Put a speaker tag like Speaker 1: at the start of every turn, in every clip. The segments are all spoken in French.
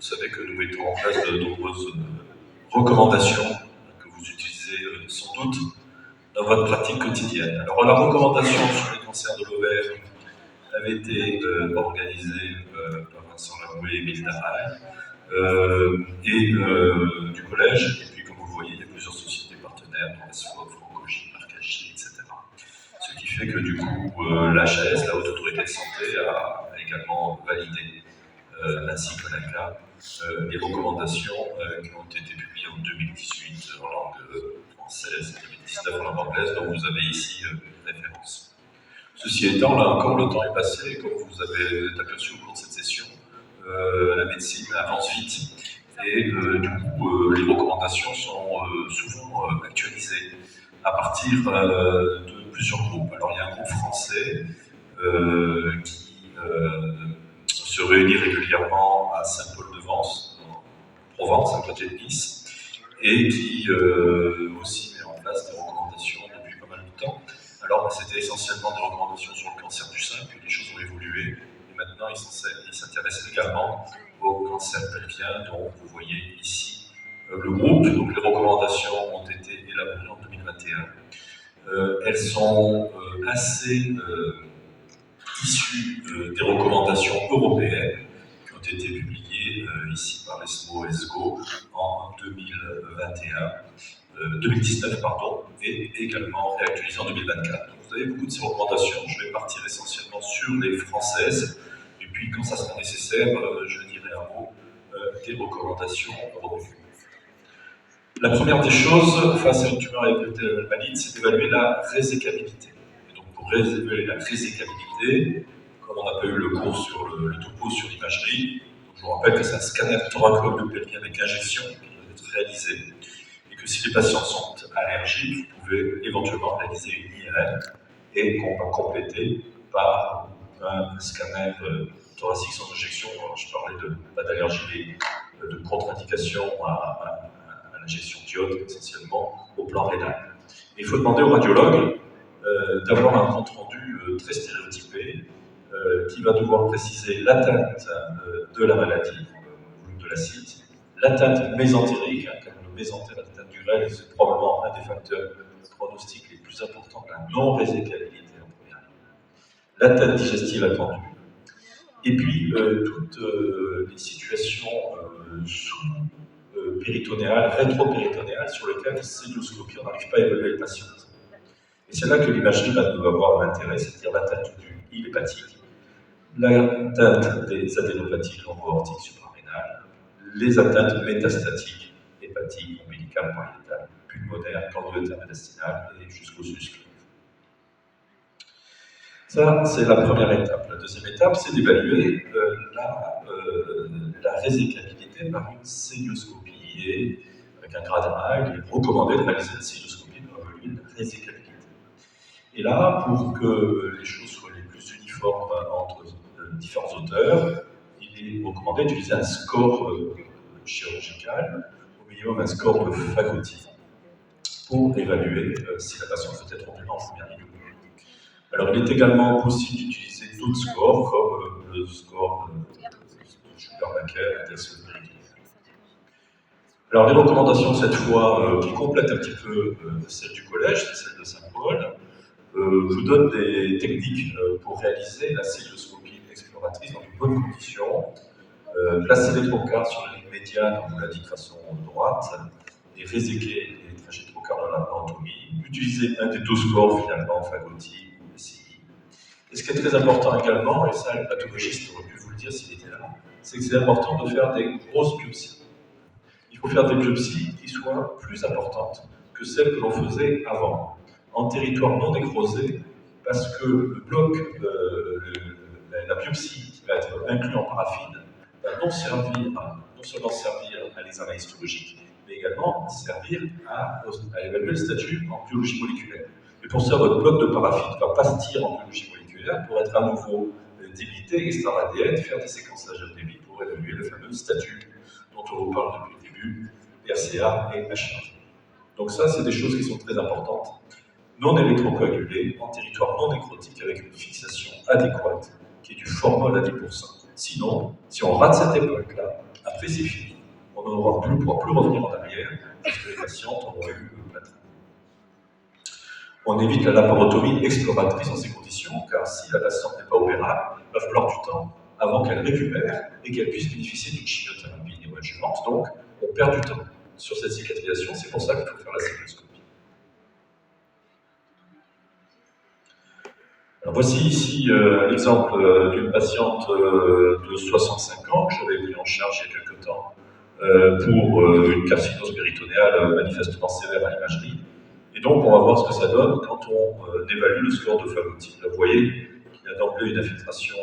Speaker 1: vous savez que nous mettons en place de nombreuses recommandations que vous utilisez sans doute dans votre pratique quotidienne. Alors la recommandation sur les cancers de l'ovaire avait été organisée par Vincent Laboué et Émile Darail du collège, et puis comme vous le voyez, il y a plusieurs sociétés partenaires, SFOP, Francogie, Arcagie, etc. Ce qui fait que du coup, l'HAS, la Haute Autorité de Santé, a également validé, ainsi que l'ACA, les recommandations qui ont été publiées en 2018 en langue française et 2019 en langue anglaise, dont vous avez ici une référence. Ceci étant, là encore, le temps est passé, et comme vous avez aperçu au cours de cette session, la médecine avance vite, et du coup, les recommandations sont souvent actualisées à partir de plusieurs groupes. Alors, il y a un groupe français qui se réunit régulièrement à Saint-Paul-de-Vence, en Provence, à côté de Nice, et qui aussi met en place des recommandations depuis pas mal de temps. Alors, c'était essentiellement des recommandations sur le cancer du sein, puis les choses ont évolué, et maintenant ils s'intéressent également au cancer pelvien, dont vous voyez ici le groupe. Donc les recommandations ont été élaborées en 2021. Elles sont assez issues des recommandations européennes qui ont été publiées ici par l'ESMO ESGO en 2019 pardon, et également réactualisées en 2024. Donc vous avez beaucoup de ces recommandations. Je vais partir essentiellement sur les françaises, et puis quand ça sera nécessaire, je dirai un mot des recommandations européennes. La première des choses face à une tumeur épithéliale maligne, c'est d'évaluer la résécabilité. Et donc pour évaluer la résécabilité, comme on n'a pas eu le cours sur le topo sur l'imagerie, je vous rappelle que c'est un scanner thoraco-pelvien avec injection qui doit être réalisé. Et que si les patients sont allergiques, vous pouvez éventuellement réaliser une IRM et qu'on va compléter par un scanner thoracique sans injection. Alors, je parlais pas d'allergie, mais de contre-indication à l'injection d'iode, essentiellement au plan rénal. Et il faut demander au radiologue d'avoir un compte-rendu très stéréotypé qui va devoir préciser l'atteinte de la maladie, de l'acide, l'atteinte mésentérique, car le mésentère, l'atteinte du règne, c'est probablement un des facteurs pronostiques les plus importants de la non-résécabilité en première ligne. L'atteinte digestive attendue. Et puis, toutes les situations sous-péritonéales, rétro-péritonéales, sur lesquelles la célioscopie, on n'arrive pas à évaluer les patientes. Et c'est là que l'imagerie va avoir un intérêt, c'est-à-dire l'atteinte du hile hépatique, l'atteinte des adénopathies longo-aortiques suprarénales, les atteintes métastatiques, hépatiques, ombilicales, pariétales, pulmonaires, cordiométales médiastinales et jusqu'aux uscles. Ça, c'est la première étape. La deuxième étape, c'est d'évaluer la résécabilité par une célioscopie. Et avec un grade A, il est recommandé de réaliser une célioscopie pour évaluer la résécabilité. Et là, pour que les choses soient les plus uniformes entre différents auteurs, il est recommandé d'utiliser un score chirurgical, au minimum un score de Fagoti, pour évaluer si la patiente peut être opérée en première ligne. Alors, il est également possible d'utiliser d'autres scores, comme le score de Schumacher, index de péridurale. Alors, les recommandations, cette fois, qui complètent un petit peu celles du collège, c'est celle de Saint-Paul, vous donne des techniques pour réaliser la célioscopie exploratrice dans de bonnes conditions, placer les trocars sur la ligne médiane, on vous l'a dit de façon droite, et réséquer les trajets trocars dans la anatomie, utiliser un des deux scores finalement, Fagoti ou SCI. Et ce qui est très important également, et ça le pathologiste aurait pu vous le dire s'il était là, c'est que c'est important de faire des grosses biopsies. Il faut faire des biopsies qui soient plus importantes que celles que l'on faisait avant, en territoire non nécrosé, parce que le bloc, la biopsie qui va être inclue en paraffine, va non seulement servir à l'examen histologique, mais également servir à évaluer le statut en biologie moléculaire. Et pour ça, votre bloc de paraffine ne va pas se tirer en biologie moléculaire pour être à nouveau débité, extraire l'ADN, faire des séquençages de débit pour évaluer le fameux statut dont on vous parle depuis le début, RCA et HA. Donc ça, c'est des choses qui sont très importantes. Non électrocoagulé, en territoire non nécrotique, avec une fixation adéquate, qui est du formol à 10%. Sinon, si on rate cette époque-là, après fait, c'est fini. On ne pourra plus revenir en arrière, parce que les patientes auront eu plein de traitements. On évite la laparotomie exploratrice dans ces conditions, car si la patiente n'est pas opérable, il va falloir du temps avant qu'elle récupère et qu'elle puisse bénéficier d'une chimiothérapie néoadjuvante. Donc, on perd du temps sur cette cicatrisation, c'est pour ça qu'il faut faire la célioscopie. Alors voici ici l'exemple d'une patiente de 65 ans que j'avais pris en charge il y a quelque temps pour une carcinose péritonéale manifestement sévère à l'imagerie. Et donc, on va voir ce que ça donne quand on évalue le score de Fagoti. Vous voyez qu'il y a d'emblée une infiltration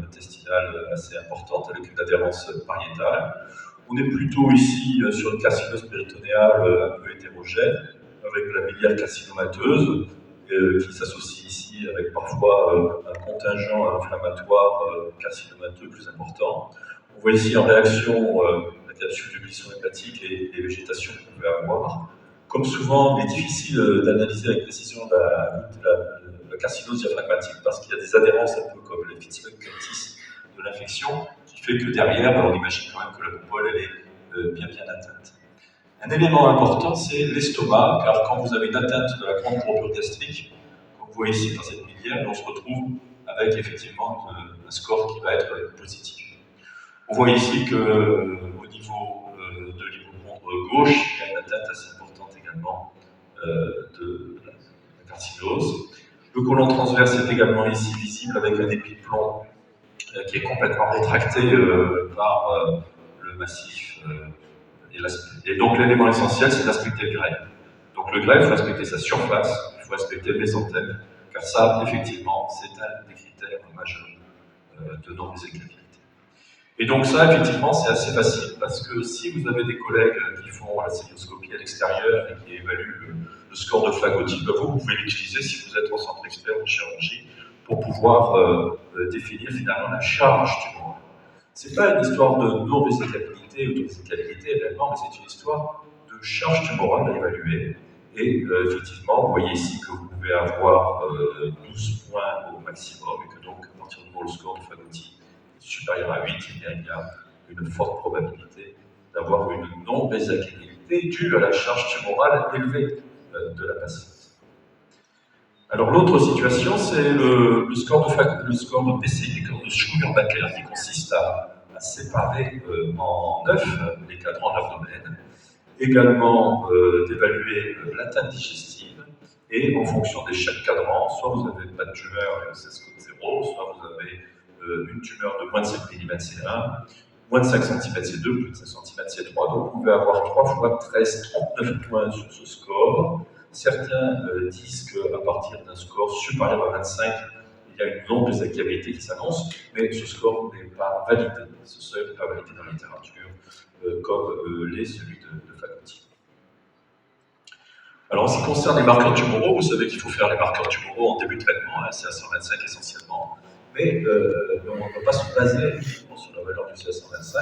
Speaker 1: intestinale assez importante avec une adhérence pariétale. On est plutôt ici sur une carcinose péritonéale un peu hétérogène, avec de la biliaire carcinomateuse, qui s'associe ici avec parfois un contingent inflammatoire carcinomateux plus important. On voit ici en réaction la capsule de glisson hépatique et les végétations qu'on peut avoir. Comme souvent, il est difficile d'analyser avec précision la carcinose diaphragmatique parce qu'il y a des adhérences un peu comme les Fitzhugh-Curtis de l'infection, qui fait que derrière, on imagine quand même que la coupole elle est bien atteinte. Un élément important, c'est l'estomac, car quand vous avez une atteinte de la grande courbure gastrique, comme vous voyez ici dans cette biliaire, on se retrouve avec effectivement un score qui va être positif. On voit ici qu'au niveau de l'hypocondre gauche, il y a une atteinte assez importante également de la carcinose. Le côlon transverse est également ici visible avec un épi de plomb qui est complètement rétracté par le massif. Et donc l'élément essentiel, c'est d'aspecter le grêle. Donc le grêle, il faut respecter sa surface, il faut respecter le mésentème, car ça, effectivement, c'est un des critères majeurs de non-résécabilité. Et donc ça, effectivement, c'est assez facile, parce que si vous avez des collègues qui font la célioscopie à l'extérieur et qui évaluent le score de Fagoti, vous pouvez l'utiliser si vous êtes au centre expert en chirurgie pour pouvoir définir finalement la charge tumorale. Ce n'est pas une histoire de non-résécabilité ou de résécabilité réellement, mais c'est une histoire de charge tumorale à évaluer. Et effectivement, vous voyez ici que vous pouvez avoir 12 points au maximum, et que donc, à partir du moment où le score de Fagoti est supérieur à 8, il y a une forte probabilité d'avoir une non-résécabilité due à la charge tumorale élevée de la patiente. Alors l'autre situation, c'est le score de PCI, le score de Schumurbacher, qui consiste à séparer en 9 les cadrans de l'abdomen, également d'évaluer l'atteinte digestive, et en fonction de chaque cadran, soit vous n'avez pas de tumeur et c'est score 0, soit vous avez une tumeur de moins de 5 mm C1, moins de 5 cm C2, plus de 5 cm C3, donc vous pouvez avoir 3 fois 13, 39 points sur ce score. Certains disent qu'à partir d'un score supérieur à 25, il y a une non-résécabilité qui s'annonce, mais ce score n'est pas validé. Ce seuil n'est pas validé dans la littérature, comme l'est celui de Fagoti. Alors, en ce qui concerne les marqueurs tumoraux, vous savez qu'il faut faire les marqueurs tumoraux en début de traitement, hein, CA125 essentiellement, mais on ne peut pas se baser uniquement sur la valeur du CA125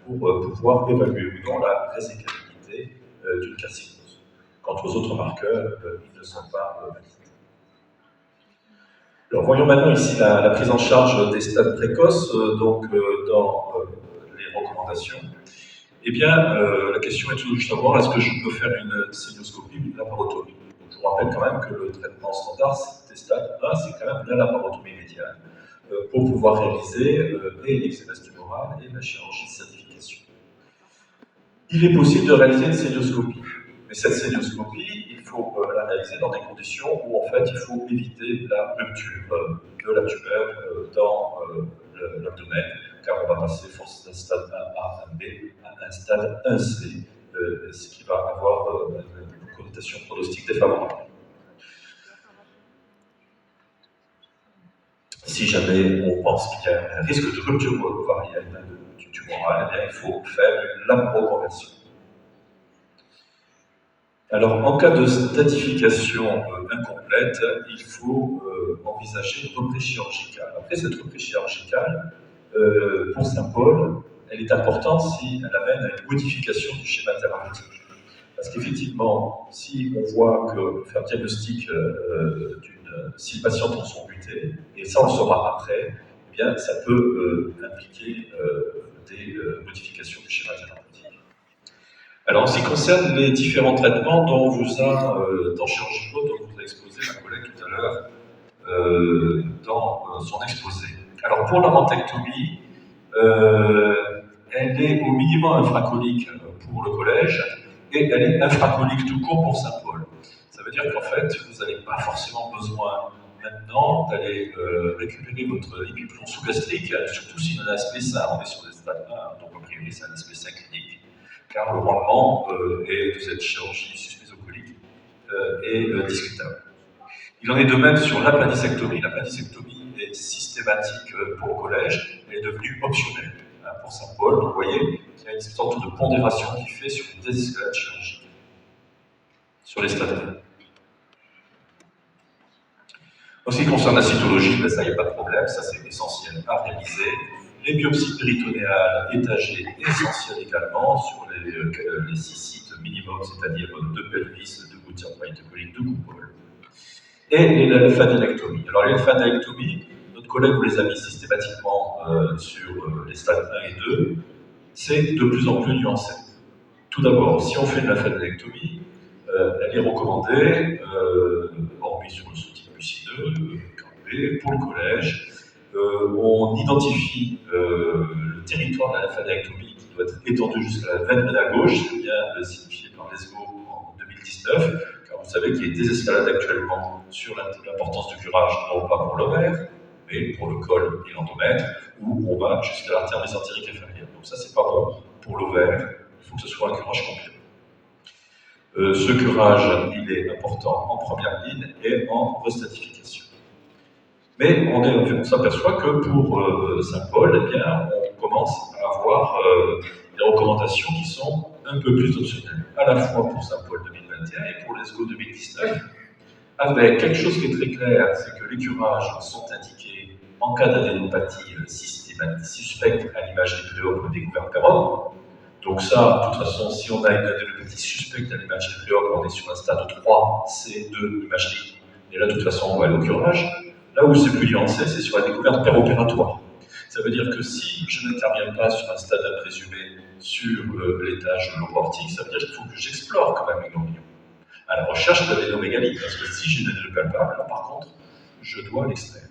Speaker 1: pour pouvoir évaluer ou non la résécabilité d'une carcinose. Quant aux autres marqueurs, ils ne sont pas validés. Alors, voyons maintenant ici la prise en charge des stades précoces, dans les recommandations. Eh bien, la question est toujours de savoir, est-ce que je peux faire une célioscopie ou une laparotomie? Je vous rappelle quand même que le traitement standard des stades 1, c'est quand même la laparotomie médiane, pour pouvoir réaliser et l'exémèse tumorale et la chirurgie de certification. Il est possible de réaliser une célioscopie. Mais cette célioscopie, il faut la réaliser dans des conditions où, en fait, il faut éviter la rupture de la tumeur dans l'abdomen, car on va passer forcément d'un stade 1A à 1B à un stade 1C, ce qui va avoir une connotation pronostique défavorable. Si jamais on pense qu'il y a un risque de rupture ovarienne du tumoral, eh bien, il faut faire une laparoconversion. Alors, en cas de stadification incomplète, il faut envisager une reprise chirurgicale. Après cette reprise chirurgicale, pour Saint-Paul, elle est importante si elle amène à une modification du schéma thérapeutique. Parce qu'effectivement, si on voit qu'on peut faire un diagnostic si le patient tombe son buté, et ça on le saura après, eh bien ça peut impliquer des modifications du schéma Alors, en ce qui concerne les différents traitements dont dans chirurgie dont vous a exposé ma collègue tout à l'heure dans son exposé. Alors, pour la mantectomie, elle est au minimum infracolique pour le collège et elle est infracolique tout court pour Saint-Paul. Ça veut dire qu'en fait, vous n'avez pas forcément besoin maintenant d'aller récupérer votre épiplomb sous-gastrique, surtout si on a un aspect sain, on est sur des stades 1, donc a priori c'est un aspect sain clinique, car le rendement de cette chirurgie suspésocolique est discutable. Il en est de même sur l'appendicectomie. L'appendicectomie est systématique pour le collège, elle est devenue optionnelle pour Saint-Paul. Donc vous voyez qu'il y a une sorte de pondération qui fait sur une désescalade chirurgicale, sur les stades 1. En ce qui concerne la cytologie, ben ça, il n'y a pas de problème, ça c'est essentiel à réaliser. Les biopsies péritonéales étagées, essentielles également sur les 6 sites minimum, c'est-à-dire 2 pelvis, 2 gouttières coliques, 2 coupoles. Et les lymphadenectomies. Alors les lymphadenectomies, notre collègue vous les a mis systématiquement sur les stades 1 et 2, c'est de plus en plus nuancé. Tout d'abord, si on fait une lymphadenectomie, elle est recommandée, hormis sur le sous-type lucideux, pour le collège. On identifie le territoire de la lymphadenectomie qui doit être étendu jusqu'à la veine ménale gauche, c'est bien signifié par l'ESGO en 2019, car vous savez qu'il y a des escalades actuellement sur l'importance du curage, non pas pour l'ovaire, mais pour le col et l'endomètre, où on va jusqu'à l'artère mésentérique inférieure. Donc ça, c'est pas bon pour l'ovaire, il faut que ce soit un curage complet. Ce curage, il est important en première ligne et en restatification. Mais on s'aperçoit que pour Saint-Paul, eh bien, on commence à avoir des recommandations qui sont un peu plus optionnelles, à la fois pour Saint-Paul 2021 et pour l'ESGO 2019, avec quelque chose qui est très clair, c'est que les curages sont indiqués en cas d'adénopathie systématique suspecte à l'image des préopes découverte carotte. Donc ça, de toute façon, si on a une adénopathie suspecte à l'image des préopes, on est sur un stade 3, C2 imagerie. Et là, de toute façon, on va aller au curage. Là où c'est plus nuancé, c'est sur la découverte péropératoire. Ça veut dire que si je n'interviens pas sur un stade présumé sur l'étage lobo-aortique, ça veut dire qu'il faut que j'explore quand même les ganglions à la recherche d'adénomégalie, parce que si j'ai une adéno palpable, là par contre, je dois l'extraire.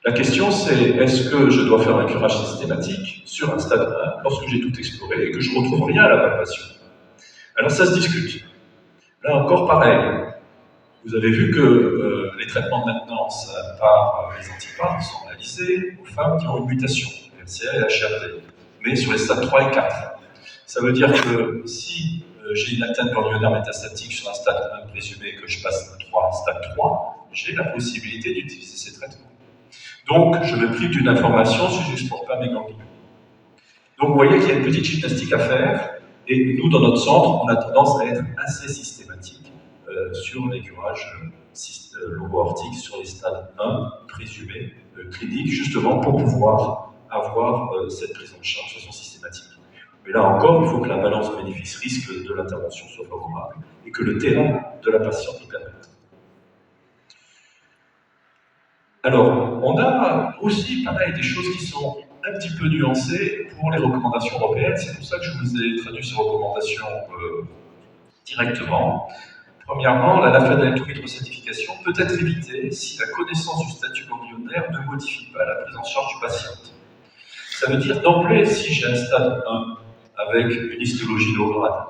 Speaker 1: La question c'est, est-ce que je dois faire un curage systématique sur un stade 1 lorsque j'ai tout exploré et que je ne retrouve rien à la palpation? Alors ça se discute. Là encore pareil, vous avez vu que les traitements de maintenance par les antipares sont réalisés aux femmes qui ont une mutation, LCA et HRD, mais sur les stades 3 et 4. Ça veut dire que si j'ai une atteinte ganglionnaire métastatique sur un stade 1 présumé et que je passe à stade 3, j'ai la possibilité d'utiliser ces traitements. Donc, je me prive d'une information si je n'explore pas mes ganglions. Donc, vous voyez qu'il y a une petite gymnastique à faire, et nous, dans notre centre, on a tendance à être assez systématique sur les curages lobo-aortiques sur les stades 1 présumés cliniques, justement pour pouvoir avoir cette prise en charge de façon systématique. Mais là encore, il faut que la balance bénéfice-risque de l'intervention soit favorable et que le terrain de la patiente le permette. Alors, on a aussi, pareil, des choses qui sont un petit peu nuancées pour les recommandations européennes. C'est pour ça que je vous ai traduit ces recommandations directement. Premièrement, la lymphadenectomie de recertification peut être évitée si la connaissance du statut ganglionnaire ne modifie pas la prise en charge du patient. Ça veut dire d'emblée, si j'ai un stade 1 avec une histologie low grade,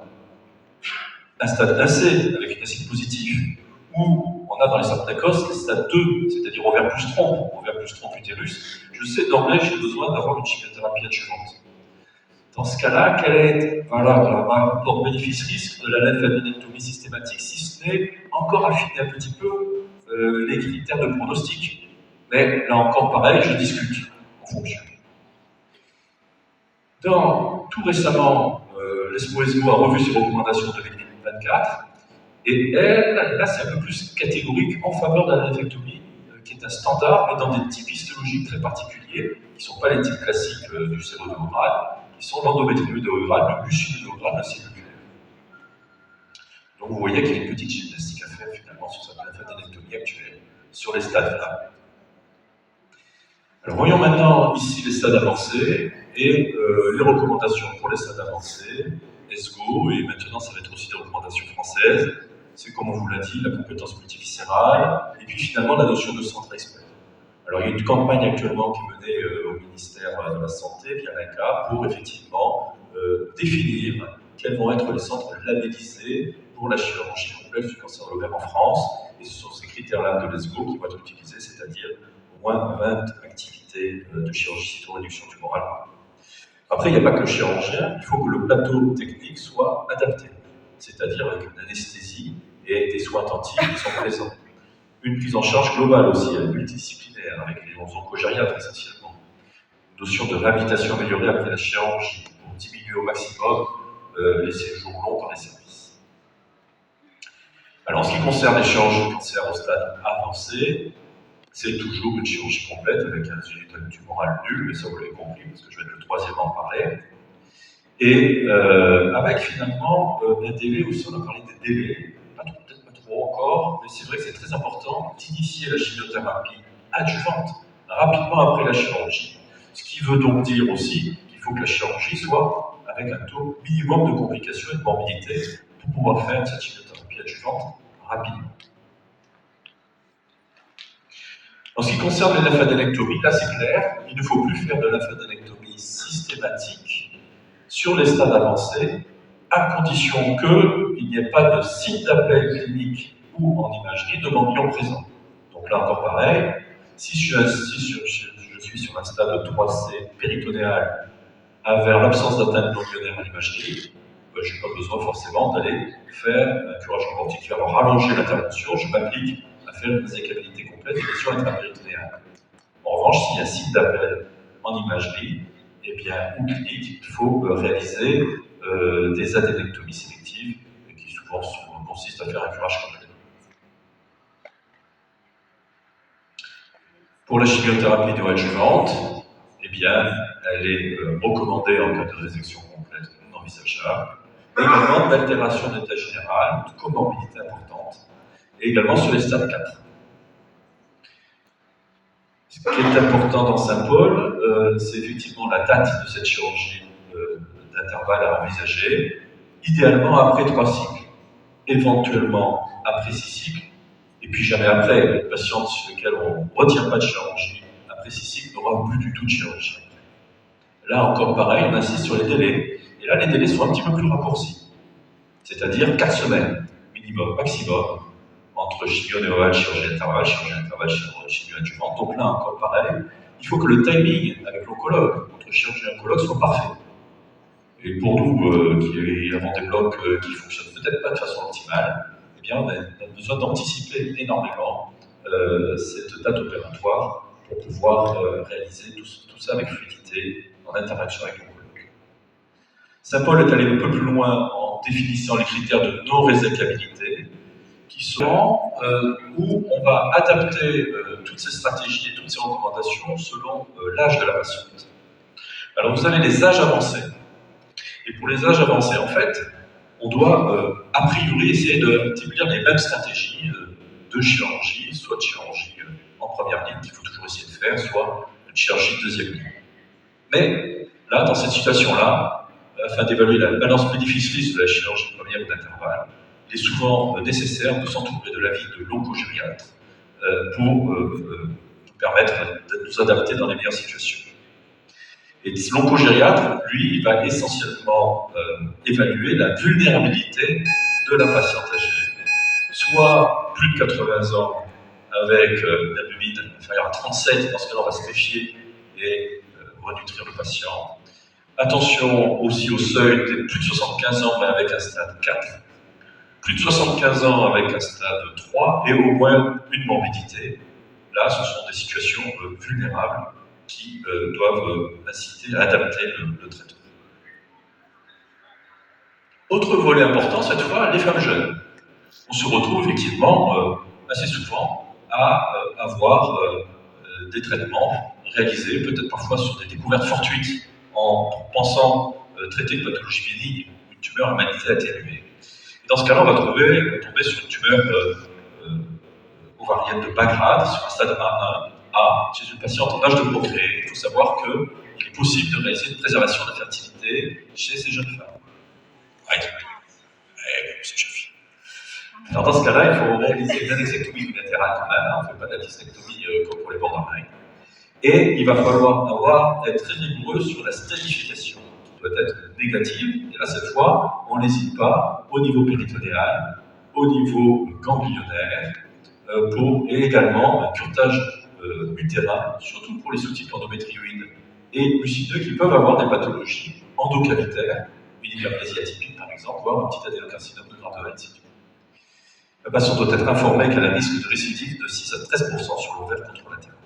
Speaker 1: un stade 1C avec une acide positive, ou on a dans les stades précoces les stades 2, c'est-à-dire ovaire plus trompe utérus, je sais d'emblée que j'ai besoin d'avoir une chimiothérapie adjuvante. Dans ce cas-là, quel est le rapport bénéfice-risque de la lymphadenectomie systématique, si ce n'est encore affiner un petit peu les critères de pronostic. Mais là encore, pareil, je discute en fonction. Tout récemment, l'ESMO a revu ses recommandations de 2024, et elle, là c'est un peu plus catégorique en faveur de la lymphadenectomie, qui est un standard, mais dans des types histologiques très particuliers, qui ne sont pas les types classiques du sérodomoral, qui sont l'endométriose orale, le mucineux oral, le cellulaire. Donc vous voyez qu'il y a une petite gymnastique à faire finalement sur cette lymphadenectomie actuelle, sur les stades là. Alors voyons maintenant ici les stades avancés et les recommandations pour les stades avancés ESGO, et maintenant ça va être aussi des recommandations françaises. C'est, comme on vous l'a dit, la compétence multiviscérale, et puis finalement la notion de centre expert. Alors il y a une campagne actuellement qui est menée au ministère de la Santé, via l'INCa, pour effectivement définir quels vont être les centres labellisés pour la chirurgie complexe du cancer de l'ovaire en France, et ce sont ces critères-là de l'ESGO qui vont être utilisés, c'est-à-dire au moins 20 activités de chirurgie cytoréduction tumorale. Après, il n'y a pas que le chirurgien, il faut que le plateau technique soit adapté, c'est-à-dire avec une anesthésie et des soins intensifs qui sont présents. Une prise en charge globale aussi, multidisciplinaire, avec les oncogériatres essentiellement. Une notion de réhabilitation améliorée après la chirurgie, pour diminuer au maximum les séjours longs dans les services. Alors, en ce qui concerne les chirurgies de cancer au stade avancé, c'est toujours une chirurgie complète avec un résultat tumoral nul, mais ça vous l'avez compris, parce que je vais être le troisième à en parler. Et avec finalement un délai aussi, on a parlé des délais, peut-être pas trop encore, mais c'est vrai que c'est très important d'initier la chimiothérapie adjuvante rapidement après la chirurgie. Ce qui veut donc dire aussi qu'il faut que la chirurgie soit avec un taux minimum de complications et de morbidité pour pouvoir faire cette chimiothérapie adjuvante rapidement. En ce qui concerne les lymphadenectomies, là c'est clair, il ne faut plus faire de lymphadenectomie systématique sur les stades avancés, à condition qu'il n'y ait pas de site d'appel clinique ou en imagerie de ganglion présent. Donc là encore pareil, si je suis sur un stade 3C péritonéal vers l'absence d'atteinte ganglionnaire à l'imagerie, je n'ai pas besoin forcément d'aller faire un curage robotique qui va rallonger l'intervention, je m'applique à faire une sécabilité complète des lésions intrapéritonéales. En revanche, s'il y a un site d'appel en imagerie, eh bien, ou clinique, il faut réaliser des adénectomies sélectives qui souvent consistent à faire un curage complet. Pour la chimiothérapie neoadjuvante, eh bien, elle est recommandée en cas de résection complète non envisageable, mais également d'altération d'état général, de comorbidité importante, et également sur les stades 4. Ce qui est important dans Saint-Paul, c'est effectivement la date de cette chirurgie d'intervalle à envisager, idéalement après 3 cycles, éventuellement après 6 cycles, et puis jamais après. Les patients sur lesquels on ne retient pas de chirurgie après 6 cycles n'auront plus du tout de chirurgie. Là encore pareil, on insiste sur les délais, et là les délais sont un petit peu plus raccourcis, c'est-à-dire 4 semaines, minimum, maximum, entre chimio néoadjuvante, chirurgie intervalle, chimio adjuvante. Donc là encore pareil, il faut que le timing avec l'oncologue, entre chirurgie et oncologue, soit parfait. Et pour nous, qui avons des blocs qui ne fonctionnent peut-être pas de façon optimale, eh bien, on a besoin d'anticiper énormément cette date opératoire pour pouvoir réaliser tout ça avec fluidité en interaction avec l'oncologue. Saint-Paul est allé un peu plus loin en définissant les critères de non-résécabilité, qui sont où on va adapter toutes ces stratégies et toutes ces recommandations selon l'âge de la patiente. Alors vous avez les âges avancés. Et pour les âges avancés, en fait, on doit a priori essayer d'établir les mêmes stratégies de chirurgie, soit de chirurgie en première ligne, qu'il faut toujours essayer de faire, soit de chirurgie de deuxième ligne. Mais là, dans cette situation-là, afin d'évaluer la balance bénéfice-risque de la chirurgie première ou d'intervalle, il est souvent nécessaire de s'entourer de l'avis de l'oncogériatre pour nous permettre de nous adapter dans les meilleures situations. Et l'oncogériatre, lui, il va essentiellement évaluer la vulnérabilité de la patiente âgée, soit plus de 80 ans avec une albumine inférieure à 37, dans ce cas-là, on va se méfier et renutrir le patient. Attention aussi au seuil des plus de 75 ans, mais avec un stade 4. Plus de 75 ans avec un stade 3 et au moins une morbidité. Là, ce sont des situations vulnérables qui doivent inciter à adapter le traitement. Autre volet important, cette fois, les femmes jeunes. On se retrouve effectivement assez souvent à avoir des traitements réalisés, peut-être parfois sur des découvertes fortuites, en pensant traiter une pathologie bénigne ou une tumeur à humanité atténuée. Et dans ce cas-là, on va tomber sur une tumeur ovarienne de bas grade, sur un stade A1, chez une patiente en âge de procréer. Il faut savoir qu'il est possible de réaliser une préservation de la fertilité chez ces jeunes femmes. Alors dans ce cas-là, il faut réaliser une annexectomie bilatérale quand même, on ne fait pas de la discectomie comme pour les borderline. Et il va falloir être très rigoureux sur la stérification, qui doit être négative. Et là, cette fois, on n'hésite pas au niveau péritonéal, au niveau ganglionnaire, et également un curetage utérin, surtout pour les sous-types endométrioïdes et lucideux qui peuvent avoir des pathologies endocavitaires, une hyperplasie atypique par exemple, voire un petit adénocarcinome de grandeur in situ. La patiente doit être informée qu'elle a un risque de récidive de 6 à 13% sur l'ovaire contralatéral.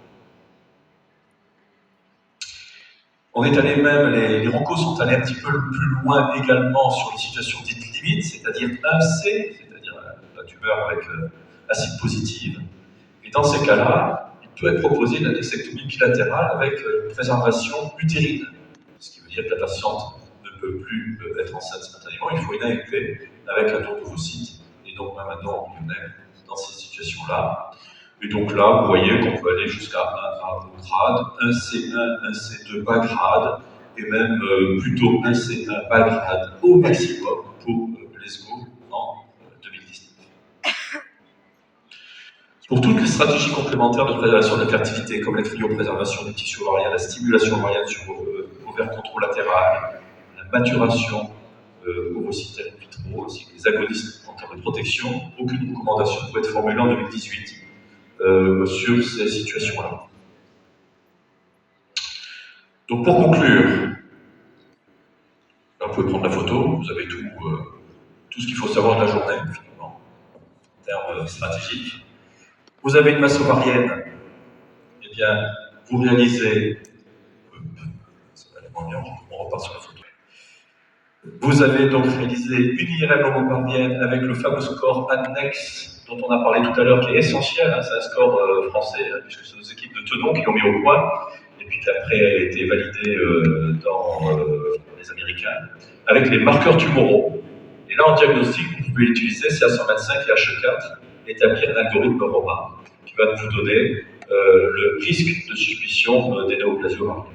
Speaker 1: On est allé même, les ROCO sont allés un petit peu plus loin également sur les situations dites limites, c'est-à-dire 1C, c'est-à-dire la tumeur avec acide positive. Et dans ces cas-là, il peut être proposé une annexectomie bilatérale avec préservation utérine, ce qui veut dire que la patiente ne peut plus être enceinte spontanément, il faut une AFP avec un don d'ovocytes et donc même un don embryonnaire dans ces situations-là. Et donc là, vous voyez qu'on peut aller jusqu'à un bon grade, un C1, un C2 bas grade, et même plutôt un C1 bas grade au maximum pour l'ESGO en 2019. Pour toutes les stratégies complémentaires de préservation de la fertilité, comme la cryopréservation du tissu ovarien, la stimulation ovarienne sur ovaire contralatéral, la maturation ovocytaire in vitro, ainsi que les agonistes en termes de protection, aucune recommandation ne peut être formulée en 2018 sur ces situations-là. Donc pour conclure, là, vous pouvez prendre la photo, vous avez tout ce qu'il faut savoir de la journée, finalement, en termes stratégiques. Vous avez une masse ovarienne, eh bien, vous réalisez, ça va aller moins bien, on repart sur la photo. Vous avez donc réalisé une IRM homopardienne avec le fameux score annexe dont on a parlé tout à l'heure, qui est essentiel, hein, c'est un score français, hein, puisque c'est nos équipes de Tenon qui l'ont mis au point, et puis qu'après a été validé dans les Américains, avec les marqueurs tumoraux. Et là, en diagnostic, vous pouvez utiliser CA125 et H4, établir un algorithme Romain, qui va vous donner le risque de suspicion des néoplasies ovariennes.